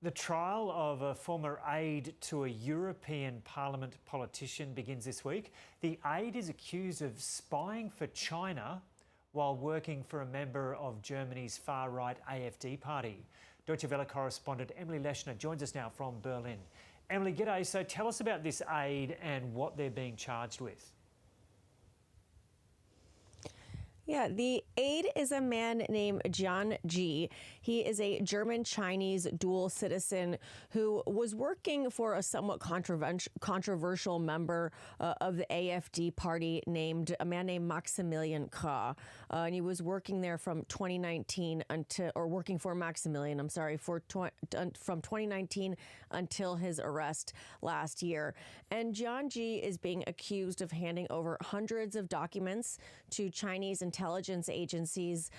The trial of a former aide to a European Parliament politician begins this week. The aide is accused of spying for China while working for a member of Germany's far-right AfD party. Deutsche Welle correspondent Emily Leshner joins us now from Berlin. Emily, g'day. So tell us about this aide and what they're being charged with. Yeah, the aide is a man named John G. He is a German-Chinese dual citizen who was working for a somewhat controversial member of the AfD party a man named Maximilian Krah. And he was working there from 2019 working for Maximilian, from 2019 until his arrest last year. And John G. is being accused of handing over hundreds of documents to Chinese intelligence agencies,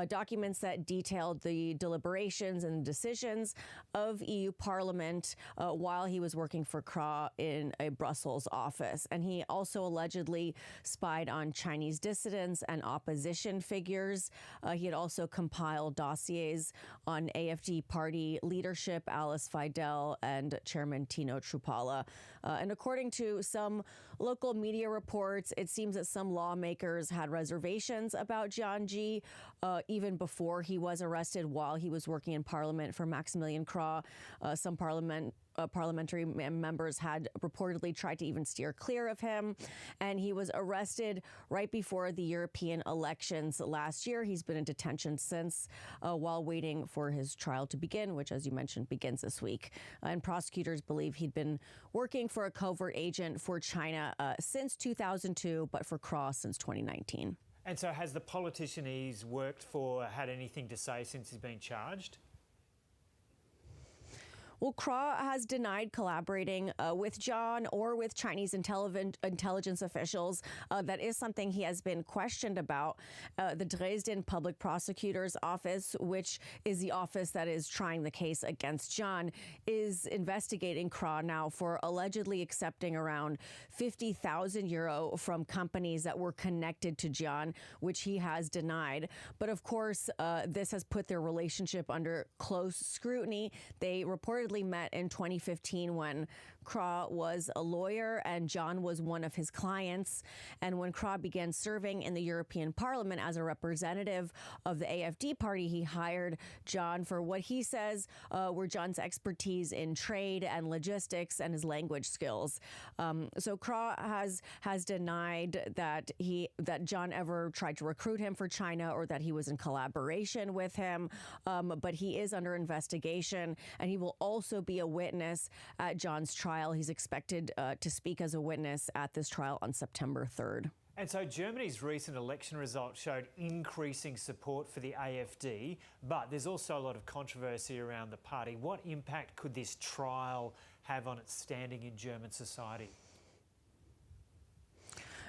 documents that detailed the deliberations and decisions of EU Parliament while he was working for Krah in a Brussels office. And he also allegedly spied on Chinese dissidents and opposition figures. He had also compiled dossiers on AfD party leadership, Alice Weidel, and Chairman Tino Trupala. And according to some local media reports, it seems that some lawmakers had reservations about John G. Even before he was arrested while he was working in Parliament for Maximilian Krah. Some parliamentary members had reportedly tried to even steer clear of him. And he was arrested right before the European elections last year. He's been in detention since while waiting for his trial to begin, which, as you mentioned, begins this week. And prosecutors believe he'd been working for a covert agent for China since 2002, but for Krah since 2019. And so has the politician he's worked for had anything to say since he's been charged? Well, Krah has denied collaborating with John or with Chinese intelligence officials. That is something he has been questioned about. The Dresden Public Prosecutor's Office, which is the office that is trying the case against John, is investigating Krah now for allegedly accepting around 50,000 euro from companies that were connected to John, which he has denied. But of course, this has put their relationship under close scrutiny. They reportedly met in 2015 when Krah was a lawyer and John was one of his clients. And when Krah began serving in the European Parliament as a representative of the AfD party, he hired John for what he says were John's expertise in trade and logistics and his language skills. So Krah has denied that John ever tried to recruit him for China or that he was in collaboration with him. But he is under investigation, and he will also be a witness at John's trial. He's expected to speak as a witness at this trial on September 3rd. And so Germany's recent election results showed increasing support for the AfD, but there's also a lot of controversy around the party. What impact could this trial have on its standing in German society?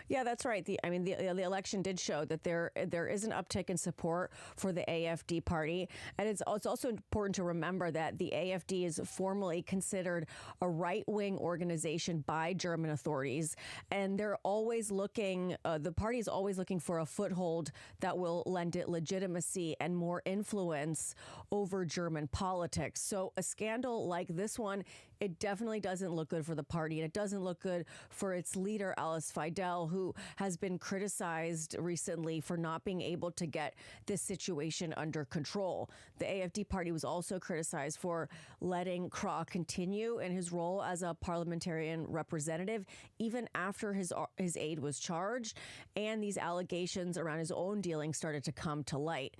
Yeah, that's right. The election did show that there is an uptick in support for the AfD party. And it's also important to remember that the AfD is formally considered a right-wing organization by German authorities. And they're always looking, the party is always looking for a foothold that will lend it legitimacy and more influence over German politics. So a scandal like this one, it definitely doesn't look good for the party. And it doesn't look good for its leader, Alice Weidel, who has been criticized recently for not being able to get this situation under control. The AfD party was also criticized for letting Krah continue in his role as a parliamentarian representative, even after his aide was charged, and these allegations around his own dealings started to come to light.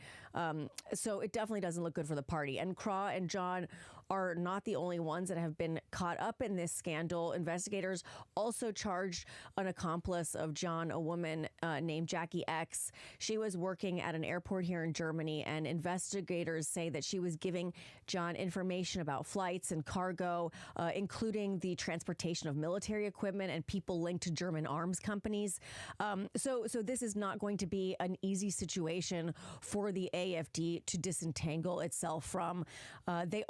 So it definitely doesn't look good for the party. And Krah and John are not the only ones that have been caught up in this scandal. Investigators also charged an accomplice of John, a woman named Jackie X. She was working at an airport here in Germany, and investigators say that she was giving John information about flights and cargo, including the transportation of military equipment and people linked to German arms companies. So this is not going to be an easy situation for the AfD to disentangle itself from. The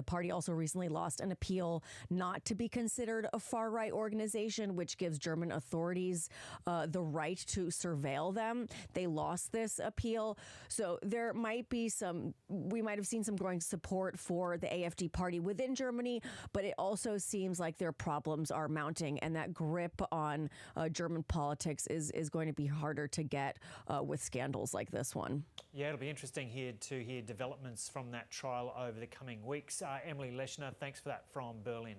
party also recently lost an appeal not to be considered a far-right organization, which gives German authorities the right to surveil them. They lost this appeal. So we might have seen some growing support for the AfD party within Germany, but it also seems like their problems are mounting, and that grip on German politics is going to be harder to get with scandals like this one. Yeah, it'll be interesting to hear developments from that trial over the coming weeks. Emily Leshner, thanks for that from Berlin.